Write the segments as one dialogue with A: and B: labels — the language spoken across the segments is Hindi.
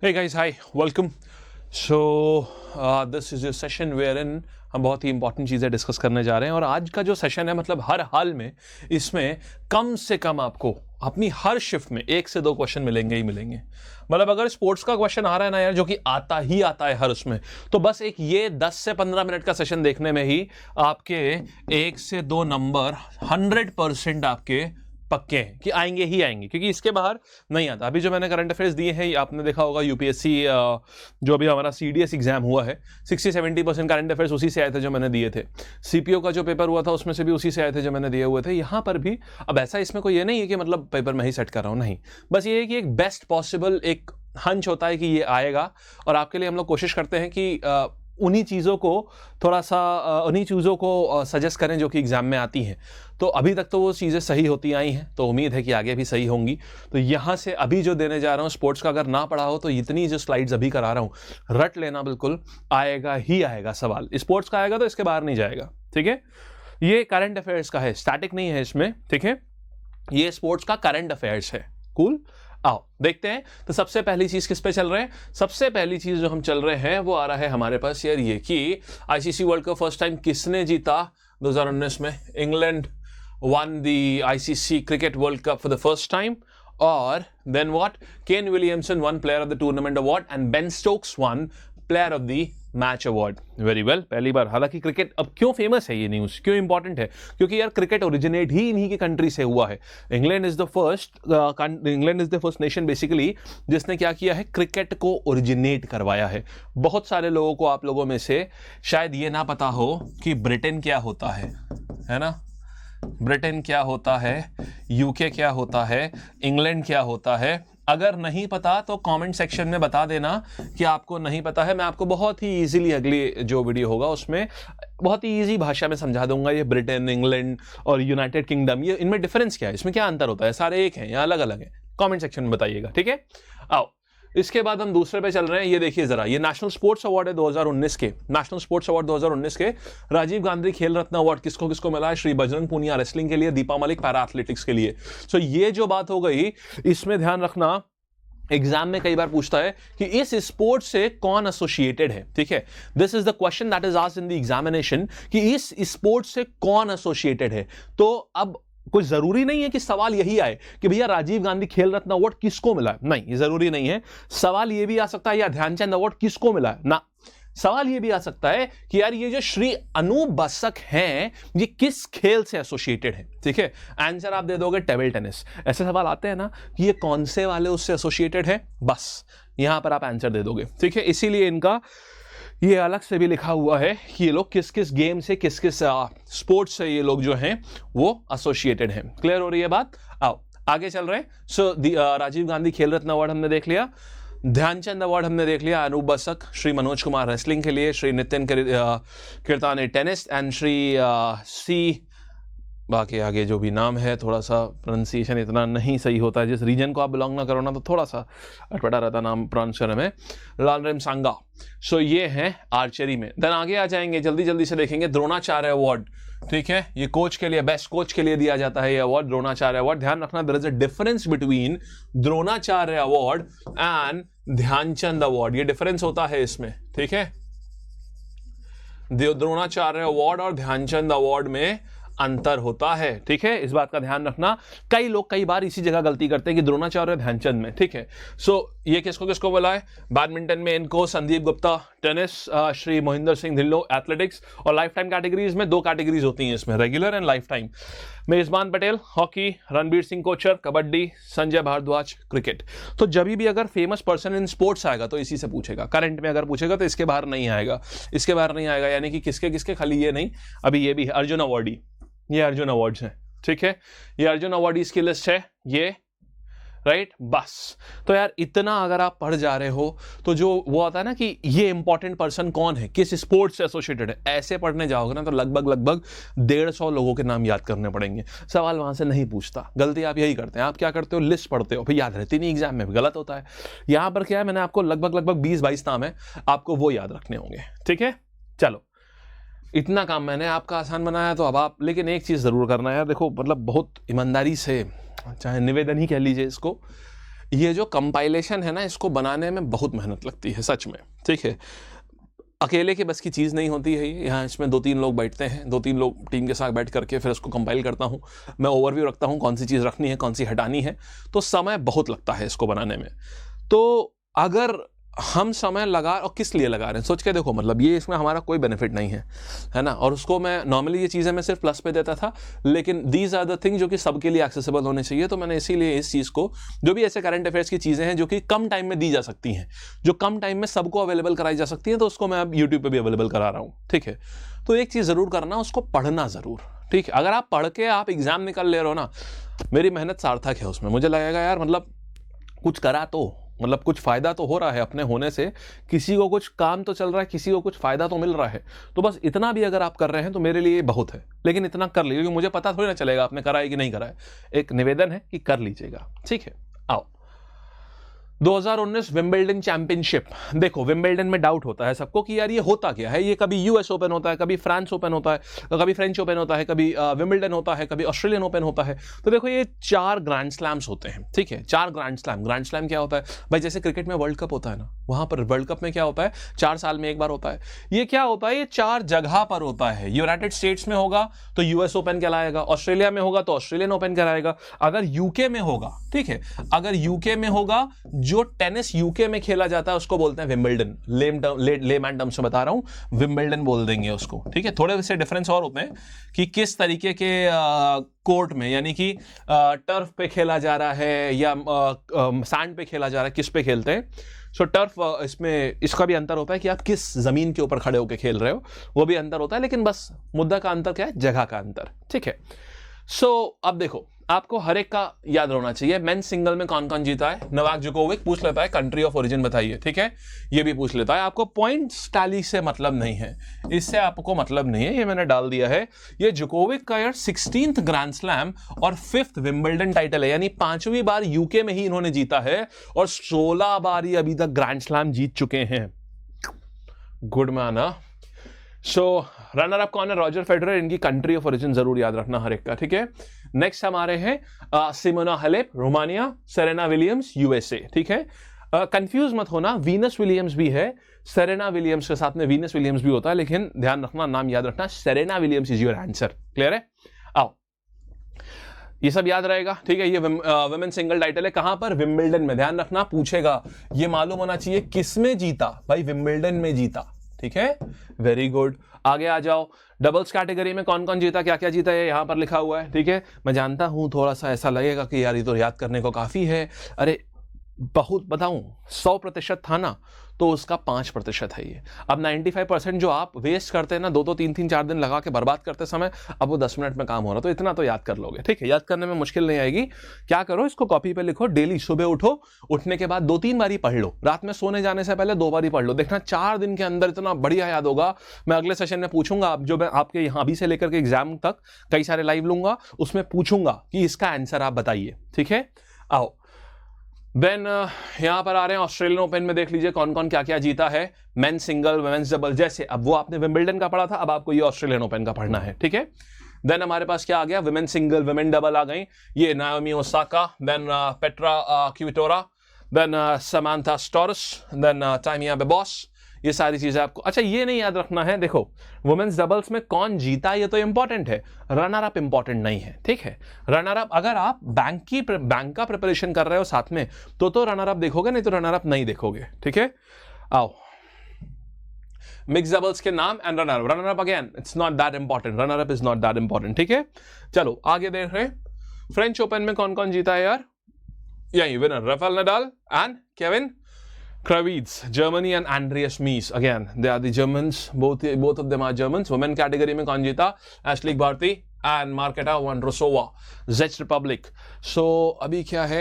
A: Hey guys, hi, welcome. This is a session wherein हम बहुत ही इंपॉर्टेंट चीज़ें डिस्कस करने जा रहे हैं और आज का जो सेशन है मतलब हर हाल में इसमें कम से कम आपको अपनी हर शिफ्ट में 1 से 2 क्वेश्चन मिलेंगे ही मिलेंगे। मतलब अगर स्पोर्ट्स का क्वेश्चन आ रहा है ना यार, जो कि आता ही आता है हर उसमें, तो बस एक ये 10 से 15 मिनट का सेशन देखने में ही आपके 1 से 2 नंबर 100% आपके पक्के हैं कि आएंगे ही आएंगे, क्योंकि इसके बाहर नहीं आता। अभी जो मैंने करंट अफेयर्स दिए हैं, आपने देखा होगा यूपीएससी जो अभी हमारा सीडीएस एग्जाम हुआ है, 60-70% करंट अफेयर्स उसी से आए थे जो मैंने दिए थे। सीपीओ का जो पेपर हुआ था उसमें से भी उसी से आए थे जो मैंने दिए हुए थे। यहाँ पर भी अब ऐसा इसमें कोई ये नहीं है कि मतलब पेपर में ही सेट कर रहा हूँ, नहीं, बस ये है कि एक बेस्ट पॉसिबल एक हंच होता है कि ये आएगा और आपके लिए हम लोग कोशिश करते हैं कि उन्हीं चीज़ों को थोड़ा सा उन्हीं चीज़ों को सजेस्ट करें जो कि एग्ज़ाम में आती हैं। तो अभी तक तो वो चीज़ें सही होती आई हैं, तो उम्मीद है कि आगे भी सही होंगी। तो यहाँ से अभी जो देने जा रहा हूँ स्पोर्ट्स का, अगर ना पढ़ा हो तो इतनी जो स्लाइड्स अभी करा रहा हूँ रट लेना, बिल्कुल आएगा ही आएगा सवाल। स्पोर्ट्स का आएगा तो इसके बाहर नहीं जाएगा, ठीक है। ये करंट अफेयर्स का है, स्टैटिक नहीं है इसमें, ठीक है। ये स्पोर्ट्स का करंट अफेयर्स है। कूल, आओ देखते हैं। तो सबसे पहली चीज किस पे चल रहे हैं? सबसे पहली चीज जो हम चल रहे हैं वो आ रहा है हमारे पास यार, ये कि ICC world cup first time किसने जीता 2019 में? England won the ICC cricket world cup for the first time. और then what? Kane Williamson won player of the tournament award and Ben Stokes won player of the match award. Very well, पहली बार। हालांकि क्रिकेट अब क्यों फेमस है, ये न्यूज क्यों इंपॉर्टेंट है? क्योंकि यार क्रिकेट ओरिजिनेट ही इन्हीं की कंट्री से हुआ है। England is the first nation basically जिसने क्या किया है, क्रिकेट को ओरिजिनेट करवाया है। बहुत सारे लोगों को, आप लोगों में से शायद ये ना पता हो कि ब्रिटेन क्या होता है ना? ब्रिटेन क्या होता है, यूके क्या होता है, इंग्लैंड क्या होता है। अगर नहीं पता तो कमेंट सेक्शन में बता देना कि आपको नहीं पता है। मैं आपको बहुत ही इजीली अगली जो वीडियो होगा उसमें बहुत ही इजी भाषा में समझा दूंगा ये ब्रिटेन, इंग्लैंड और यूनाइटेड किंगडम, ये इनमें डिफरेंस क्या है, इसमें क्या अंतर होता है, सारे एक हैं या अलग अलग हैं? कमेंट सेक्शन में बताइएगा, ठीक है। आओ इसके बाद हम दूसरे पे चल रहे हैं। ये देखिए जरा, ये नेशनल स्पोर्ट्स अवार्ड है 2019 के। नेशनल स्पोर्ट्स अवार्ड 2019 के राजीव गांधी खेल रत्न अवार्ड किसको किसको मिला है? श्री बजरंग पूनिया रेसलिंग के लिए, दीपा मलिक पैरा एथलेटिक्स के लिए। सो ये जो बात हो गई, इसमें ध्यान रखना, एग्जाम में कई बार पूछता है कि इस स्पोर्ट से कौन एसोसिएटेड है, ठीक है। This is the question that is asked in the examination कि इस स्पोर्ट से कौन एसोसिएटेड है। तो अब कोई जरूरी नहीं है कि सवाल यही आए कि भैया राजीव गांधी खेल रत्न अवार्ड किसको मिला है, नहीं, ये जरूरी नहीं है। सवाल ये भी आ सकता है या ध्यानचंद अवार्ड किसको मिला है, ना। सवाल ये भी आ सकता है कि यार ये जो श्री अनूप बसक हैं ये किस खेल से एसोसिएटेड है, ठीक है। आंसर आप दे दोगे टेबल टेनिस। ऐसे सवाल आते हैं ना कि ये कौन से वाले उससे एसोसिएटेड है, बस यहां पर आप आंसर दे दोगे, ठीक है। इसीलिए इनका ये अलग से भी लिखा हुआ है कि ये लोग किस किस गेम से, किस किस स्पोर्ट्स से ये लोग जो हैं वो एसोसिएटेड हैं। क्लियर हो रही है बात? आओ आगे चल रहे हैं। सो राजीव गांधी खेल रत्न अवार्ड हमने देख लिया, ध्यानचंद अवार्ड हमने देख लिया, अनूप बसक, श्री मनोज कुमार रेसलिंग के लिए, श्री नितिन कीर्ताने टेनिस एंड श्री सी, बाकी आगे जो भी नाम है थोड़ा सा प्रोनाउंसिएशन इतना नहीं सही होता है, जिस रीजन को आप बिलोंग ना करो ना तो थोड़ा सा अटपटा रहता नाम प्रोनाउंस करने में, लालरेम सांगा। सो ये है आर्चरी में। देन आगे आ जाएंगे, जल्दी जल्दी से देखेंगे, द्रोणाचार्य अवार्ड, ठीक है। ये कोच के लिए, बेस्ट कोच के लिए दिया जाता है ये अवार्ड, द्रोणाचार्य अवार्ड। ध्यान रखना, there is a difference between Dronacharya award and Dhyanchand award. ये डिफरेंस होता है इसमें, ठीक है। द्रोणाचार्य अवार्ड और ध्यानचंद अवार्ड में अंतर होता है, ठीक है। इस बात का ध्यान रखना। कई लोग कई बार इसी जगह गलती करते हैं कि द्रोणाचार्य और ध्यानचंद में, ठीक है। सो ये किसको किसको बोला है? बैडमिंटन में इनको संदीप गुप्ता, टेनिस श्री मोहिंदर सिंह ढिल्लो, एथलेटिक्स, और लाइफ टाइम कैटेगरीज में 2 कैटेगरीज होती हैं इसमें, रेगुलर एंड लाइफ टाइम। मेजबान पटेल हॉकी, रणबीर सिंह कोचर कबड्डी, संजय भारद्वाज क्रिकेट। तो जब भी अगर फेमस पर्सन इन स्पोर्ट्स आएगा तो इसी से पूछेगा। करंट में अगर पूछेगा तो इसके बाहर नहीं आएगा, इसके बाहर नहीं आएगा, यानी कि किसके किसके, खाली ये नहीं, अभी ये भी अर्जुन अवार्डी, ये अर्जुन अवार्ड्स हैं, ठीक है। ये अर्जुन अवार्डीज की लिस्ट है ये, राइट, बस। तो यार इतना अगर आप पढ़ जा रहे हो तो जो वो आता है ना कि ये इंपॉर्टेंट पर्सन कौन है, किस स्पोर्ट्स से एसोसिएटेड है, ऐसे पढ़ने जाओगे ना तो लगभग 150 लोगों के नाम याद करने पड़ेंगे। सवाल वहां से नहीं पूछता। गलती आप यही करते हैं। आप क्या करते हो, लिस्ट पढ़ते हो, फिर याद रहती नहीं, एग्जाम में भी गलत होता है। यहां पर क्या है, मैंने आपको लगभग 20-22 नाम है, आपको वो याद रखने होंगे, ठीक है। चलो इतना काम मैंने आपका आसान बनाया, तो अब आप, लेकिन एक चीज़ ज़रूर करना है यार, देखो मतलब बहुत ईमानदारी से, चाहे निवेदन ही कह लीजिए इसको, ये जो कंपाइलेशन है ना, इसको बनाने में बहुत मेहनत लगती है सच में, ठीक है। अकेले के बस की चीज़ नहीं होती है ये, यहाँ इसमें 2-3 लोग बैठते हैं, 2-3 लोग टीम के साथ बैठ करके फिर उसको कंपाइल करता हूँ मैं, ओवरव्यू रखता हूँ कौन सी चीज़ रखनी है, कौन सी हटानी है, तो समय बहुत लगता है इसको बनाने में। तो अगर हम समय लगा, और किस लिए लगा रहे हैं सोच के देखो, मतलब ये इसमें हमारा कोई बेनिफिट नहीं है ना। और उसको मैं नॉर्मली ये चीज़ें मैं सिर्फ प्लस पे देता था, लेकिन दीज आर द थिंग जो कि सबके लिए एक्सेसिबल होने चाहिए। तो मैंने इसीलिए इस चीज़ को, जो भी ऐसे करंट अफेयर्स की चीज़ें हैं जो कि कम टाइम में दी जा सकती हैं, जो कम टाइम में सबको अवेलेबल कराई जा सकती हैं, तो उसको मैं अब यूट्यूब पर भी अवेलेबल करा रहा हूँ, ठीक है। तो एक चीज़ ज़रूर करना, उसको पढ़ना ज़रूर, ठीक है। अगर आप पढ़ के आप एग्जाम निकल ले रहे हो ना, मेरी मेहनत सार्थक है उसमें। मुझे लगेगा यार मतलब कुछ करा तो, मतलब कुछ फायदा तो हो रहा है अपने होने से, किसी को कुछ काम तो चल रहा है, किसी को कुछ फायदा तो मिल रहा है। तो बस इतना भी अगर आप कर रहे हैं तो मेरे लिए बहुत है, लेकिन इतना कर लीजिए क्योंकि मुझे पता थोड़ी ना चलेगा आपने करा है कि नहीं करा है। एक निवेदन है कि कर लीजिएगा, ठीक है। आओ 2019 विंबलडन चैंपियनशिप। देखो विंबलडन में डाउट होता है सबको कि यार ये होता क्या है, ये कभी यूएस ओपन होता है, कभी फ्रांस ओपन होता है, कभी फ्रेंच ओपन होता है, कभी विंबलडन होता है, कभी ऑस्ट्रेलियन ओपन होता है। तो देखो ये 4 ग्रैंड स्लैम्स होते हैं, ठीक है। 4 ग्रैंड स्लैम। ग्रैंड स्लैम क्या होता है भाई, जैसे क्रिकेट में वर्ल्ड कप होता है ना, वहां पर वर्ल्ड कप में क्या होता है 4 साल में एक बार होता है। ये क्या होता है, ये 4 जगह पर होता है। यूनाइटेड स्टेट्स में होगा तो यूएस ओपन कहलाएगा, ऑस्ट्रेलिया में होगा तो ऑस्ट्रेलियन ओपन कहलाएगा, अगर यूके में होगा, ठीक है, अगर यूके में होगा, जो टेनिस यूके में खेला जाता है उसको बोलते हैं विंबलडन। लेमैन टर्म्स में बता रहा हूं, विंबलडन बोल देंगे उसको, ठीक है। थोड़े से डिफरेंस और होते हैं कि किस तरीके के कोर्ट में, यानी कि टर्फ पे खेला जा रहा है या सैंड पे खेला जा रहा है, किस पे खेलते हैं। सो टर्फ, इसमें इसका भी अंतर होता है कि आप किस जमीन के ऊपर खड़े होकर खेल रहे हो, वो भी अंतर होता है, लेकिन बस मुद्दा का अंतर क्या है, जगह का अंतर, ठीक है। सो अब देखो आपको हर एक का याद रहना चाहिए। मेंस सिंगल में कौन कौन जीता है, नोवाक जोकोविक पूछ लेता है, कंट्री ऑफ ओरिजिन बताइए, ठीक है, ये भी पूछ लेता है। आपको पॉइंट्स टैली से मतलब नहीं है, इससे आपको मतलब नहीं है, ये मैंने डाल दिया है। ये जोकोविक का यार 16th ग्रैंड स्लैम और 5th विंबलडन टाइटल है, यानी 5वीं बार यूके में ही इन्होंने जीता है और 16 बार ही अभी तक ग्रैंड स्लैम जीत चुके हैं। Good man. So runner up कौन है, रॉजर फेडरर। इनकी कंट्री ऑफ ओरिजिन जरूर याद रखना हर एक का, ठीक है। नेक्स्ट हमारे हैं Simona Halep Romania, Serena Williams USA, ठीक है। कंफ्यूज मत होना, वीनस विलियम्स भी है, सेरेना विलियम्स के साथ में वीनस विलियम्स भी होता है, लेकिन ध्यान रखना, नाम याद रखना, Serena Williams is your answer. Clear है। आओ ये सब याद रहेगा, ठीक है। ये वुमेन सिंगल टाइटल है, कहां पर, विंबलडन में। ध्यान रखना पूछेगा, ये मालूम होना चाहिए किसमें जीता भाई, विंबलडन में जीता, ठीक है। Very good. आगे आ जाओ, डबल्स कैटेगरी में कौन कौन जीता, क्या क्या जीता है, यहां पर लिखा हुआ है, ठीक है। मैं जानता हूं थोड़ा सा ऐसा लगेगा कि यार ये तो याद करने को काफी है, अरे बहुत बताऊं, 100% था ना तो उसका 5% है ये। अब 95% जो आप वेस्ट करते हैं ना, 2-2 3-3 4 दिन लगा के बर्बाद करते समय, अब वो 10 मिनट में काम हो रहा, तो इतना तो याद कर लोगे, ठीक है। याद करने में मुश्किल नहीं आएगी। क्या करो, इसको कॉपी पे लिखो, डेली सुबह उठो, उठने के बाद 2-3 बार ही पढ़ लो, रात में सोने जाने से पहले 2 बार ही पढ़ लो, देखना 4 दिन के अंदर इतना बढ़िया याद होगा। मैं अगले सेशन में पूछूंगा, जो मैं आपके यहाँ अभी से लेकर के एग्जाम तक कई सारे लाइव लूंगा, उसमें पूछूंगा कि इसका आंसर आप बताइए, ठीक है। आओ देन यहां पर आ रहे हैं, ऑस्ट्रेलियन ओपन में देख लीजिए कौन कौन क्या क्या जीता है, मेन सिंगल, वुमेन्स डबल। जैसे अब वो आपने विंबलडन का पढ़ा था, अब आपको ये ऑस्ट्रेलियन ओपन का पढ़ना है, ठीक है। देन हमारे पास क्या आ गया, वुमेन सिंगल, वुमेन डबल आ गई, ये Naomi Osaka, then Petra Kvitova, then Samantha Stosur, then Timea Babos, ये सारी चीजें आपको। अच्छा ये नहीं याद रखना है, देखो वुमेन्स डबल्स में कौन जीता ये तो इंपॉर्टेंट है, रनर अप इंपॉर्टेंट नहीं है, ठीक है। रनर अप अगर आप बैंक का प्रिपरेशन कर रहे हो साथ में तो रनर अप देखोगे, नहीं तो रनर अप नहीं देखोगे, ठीक है। आओ मिक्स डबल्स के नाम and runner up again it's not that important, runner up is not that important, ठीक है। चलो आगे देख रहे हैं, फ्रेंच ओपन में कौन कौन जीता है यार, यही winner Rafael Nadal and Kevin Krawietz, Germany and Andreas Mies. Again, they are the Germans. Both of them are Germans. Women category में कौन जीता, Ashleigh Barty and Marketa Vondrousova, Czech Republic. So अभी क्या है,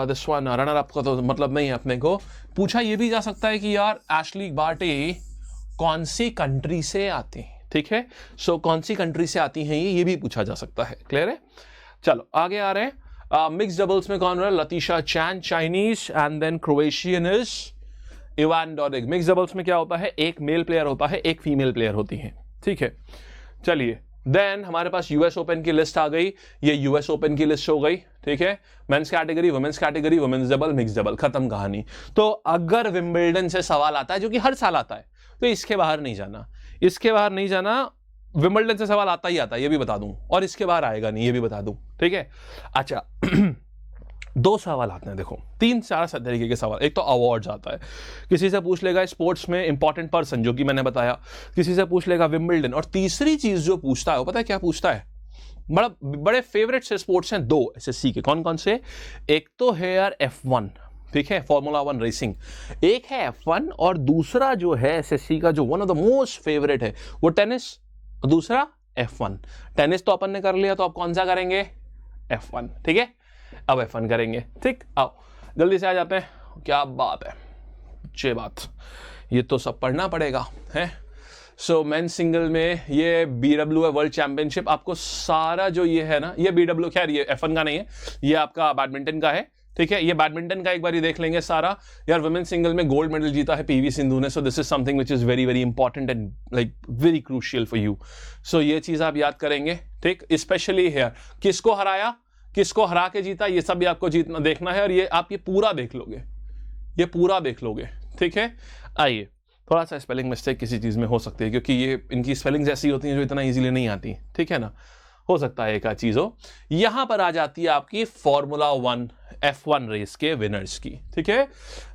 A: this one runner up का तो मतलब नहीं है अपने को। पूछा ये भी जा सकता है कि यार Ashleigh Barty कौन सी कंट्री से आती है, ठीक है। सो कौन सी कंट्री से आती हैं ये भी पूछा जा सकता है, क्लियर है। चलो आगे आ रहे हैं, मिक्स डबल्स में कौन रहा, Latisha Chan Chinese and then Croatian is Ivan Dodig. Mix doubles में क्या होता है, एक मेल प्लेयर होता है, एक फीमेल प्लेयर होती है, ठीक है। चलिए देन हमारे पास यूएस ओपन की लिस्ट आ गई, ये यूएस ओपन की लिस्ट हो गई, ठीक है। Men's category, women's category, women's double, mix double, खत्म कहानी। तो अगर विंबलडन से सवाल आता है, जो कि हर साल आता है, तो इसके बाहर नहीं जाना, इसके बाहर नहीं जाना। विंबलडन से सवाल आता ही आता है, ये भी बता दूं, और इसके बाहर आएगा नहीं, ये भी बता दूं, ठीक है। अच्छा दो सवाल आते हैं, देखो 3-4 तरीके के सवाल। एक तो अवार्ड्स आता है, किसी से पूछ लेगा स्पोर्ट्स में इंपॉर्टेंट पर्सन, जो कि मैंने बताया, किसी से पूछ लेगा विंबलडन, और तीसरी चीज जो पूछता है वो पता है क्या पूछता है? बड़े फेवरेट से स्पोर्ट्स हैं दो एसएससी के, कौन कौन से? एक तो है यार F1, ठीक है, फॉर्मूला 1 रेसिंग, एक है F1, और दूसरा जो है एसएससी का जो one of the most favourite है वो टेनिस, दूसरा F1। टेनिस तो अपन ने कर लिया, तो अब कौन सा करेंगे? F1, ठीक है, अब F1 करेंगे, ठीक। आओ जल्दी से आ जाते हैं, क्या बात है, अच्छी बात, ये तो सब पढ़ना पड़ेगा है। सो मेन सिंगल में ये BW है, वर्ल्ड चैंपियनशिप, आपको सारा जो ये है ना, ये BW, खैर ये F1 का नहीं है, ये आपका बैडमिंटन का है, ठीक है। ये बैडमिंटन का एक बार ही देख लेंगे सारा। यार वुमेन सिंगल में गोल्ड मेडल जीता है PV सिंधु ने, so this is something which is very very important and like very crucial for you. So ये चीज आप याद करेंगे, ठीक। स्पेशली हेयर, किसको हराया, किसको हरा के जीता, ये सब भी आपको जीतना देखना है, और ये आप ये पूरा देख लोगे, ये पूरा देख लोगे, ठीक है। आइए, थोड़ा सा स्पेलिंग मिस्टेक किसी चीज में हो सकती है, क्योंकि ये इनकी स्पेलिंग्स ऐसी होती हैं जो इतना इजीली नहीं आती, ठीक है ना, हो सकता है एक आध चीज हो। यहां पर आ जाती है आपकी फॉर्मूला 1 F1 रेस के विनर्स की, ठीक है।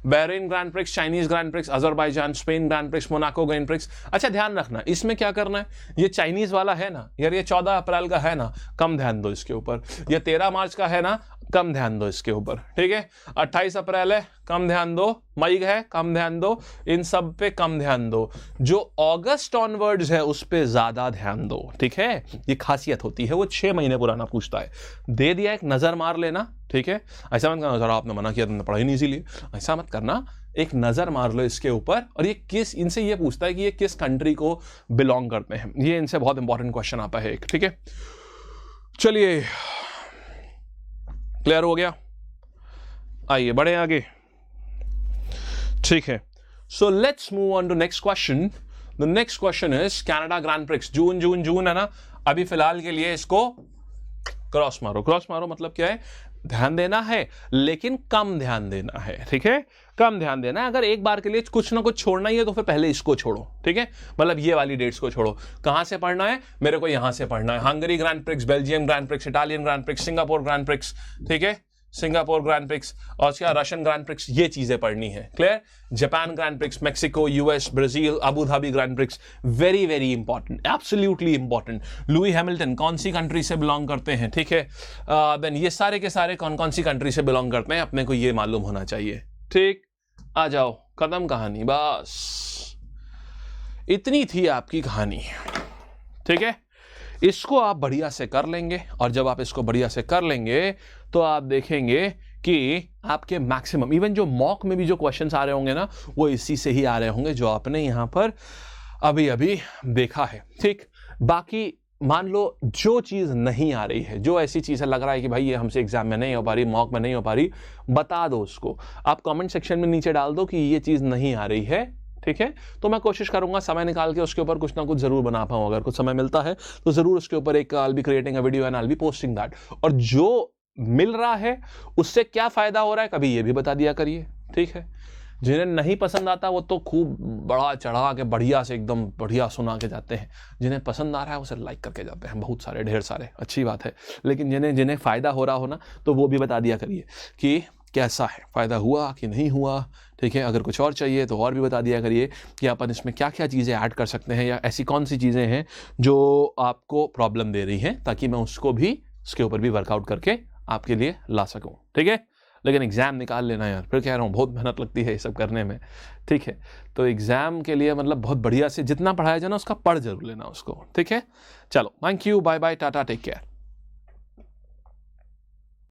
A: Bahrain grand prix, Chinese grand prix, Azerbaijan, Spain grand prix, Monaco grand prix. अच्छा ध्यान रखना, इसमें क्या करना है, ये चाइनीज वाला है ना यार, ये 14 अप्रैल का है ना, कम ध्यान दो इसके ऊपर। ये 13 मार्च का है ना, कम ध्यान दो इसके ऊपर, ठीक है। 28 अप्रैल है, कम ध्यान दो। मई है, कम ध्यान दो। इन सब पे कम ध्यान दो। जो अगस्त ऑनवर्ड्स है उस पे ज्यादा ध्यान दो, ठीक है। ये खासियत होती है, वो 6 महीने पुराना पूछता है, दे दिया, एक नजर मार लेना, ठीक है। ऐसा मत करना सर आपने मना किया, तुमने पढ़ा ही नहीं इसीलिए, ऐसा मत करना, एक नजर मार लो इसके ऊपर। और ये किस, इनसे ये पूछता है कि ये किस कंट्री को बिलोंग करते हैं, ये इनसे बहुत इंपॉर्टेंट क्वेश्चन आता है एक, ठीक है। चलिए क्लियर हो गया, आइए बढ़े आगे, ठीक है। So let's move on to next question. The next question is Canada Grand Prix, June June June है ना, अभी फिलहाल के लिए इसको क्रॉस मारो। क्रॉस मारो मतलब क्या है, ध्यान देना है लेकिन कम ध्यान देना है, ठीक है, कम ध्यान देना है। अगर एक बार के लिए कुछ ना कुछ छोड़ना ही है तो फिर पहले इसको छोड़ो, ठीक है, मतलब ये वाली डेट्स को छोड़ो। कहां से पढ़ना है, मेरे को यहां से पढ़ना है। Hungary grand prix, Belgium grand prix, Italian grand prix, Singapore grand prix, ठीक है, सिंगापुर ग्रैंड प्रिक्स, और क्या रशियन ग्रैंड प्रिक्स, ये चीजें पढ़नी है, clear. Japan grand prix, Mexico, US, Brazil, Abu Dhabi grand prix, very very important, absolutely important. Louis Hamilton कौन सी कंट्री से बिलोंग करते हैं, ठीक है। देन ये सारे के सारे कौन कौन सी कंट्री से बिलोंग करते हैं अपने को ये मालूम होना चाहिए, ठीक। आ जाओ, खत्म कहानी, बस इतनी थी आपकी कहानी, ठीक है। इसको आप बढ़िया से कर लेंगे, और जब आप इसको बढ़िया से कर लेंगे तो आप देखेंगे कि आपके मैक्सिमम, इवन जो मॉक में भी जो क्वेश्चंस आ रहे होंगे ना, वो इसी से ही आ रहे होंगे जो आपने यहां पर अभी अभी देखा है, ठीक। बाकी मान लो जो चीज नहीं आ रही है, जो ऐसी चीज है लग रहा है कि भाई ये हमसे एग्जाम में नहीं हो पा रही, मॉक में नहीं हो पा रही, बता दो उसको, आप कमेंट सेक्शन में नीचे डाल दो कि ये चीज नहीं आ रही है, ठीक है। तो मैं कोशिश करूंगा समय निकाल के उसके ऊपर कुछ ना कुछ जरूर बना पाऊं, अगर कुछ समय मिलता है तो जरूर उसके ऊपर एक I will be creating a video and I will be posting that. और जो मिल रहा है उससे क्या फायदा हो रहा है कभी ये भी बता दिया करिए, ठीक है। जिन्हें नहीं पसंद आता वो तो खूब बड़ा चढ़ा के बढ़िया से एकदम बढ़िया सुना के जाते हैं, जिन्हें पसंद आ रहा है उसे लाइक करके जाते हैं, बहुत सारे, ढेर सारे, अच्छी बात है। लेकिन जिन्हें फायदा हो रहा हो ना, तो वो भी बता दिया करिए कि कैसा है, फायदा हुआ कि नहीं हुआ, ठीक है। अगर कुछ और चाहिए तो और भी बता दिया करिए कि अपन इसमें क्या क्या चीज़ें ऐड कर सकते हैं, या ऐसी कौन सी चीज़ें हैं जो आपको प्रॉब्लम दे रही हैं, ताकि मैं उसको भी, उसके ऊपर भी वर्कआउट करके आपके लिए ला सकूं, ठीक है। लेकिन एग्जाम निकाल लेना यार, फिर कह रहा हूँ बहुत मेहनत लगती है ये सब करने में, ठीक है। तो एग्जाम के लिए मतलब बहुत बढ़िया से जितना पढ़ाया जाए ना उसका पढ़ जरूर लेना उसको, ठीक है। चलो, thank you, bye bye, tata, take care.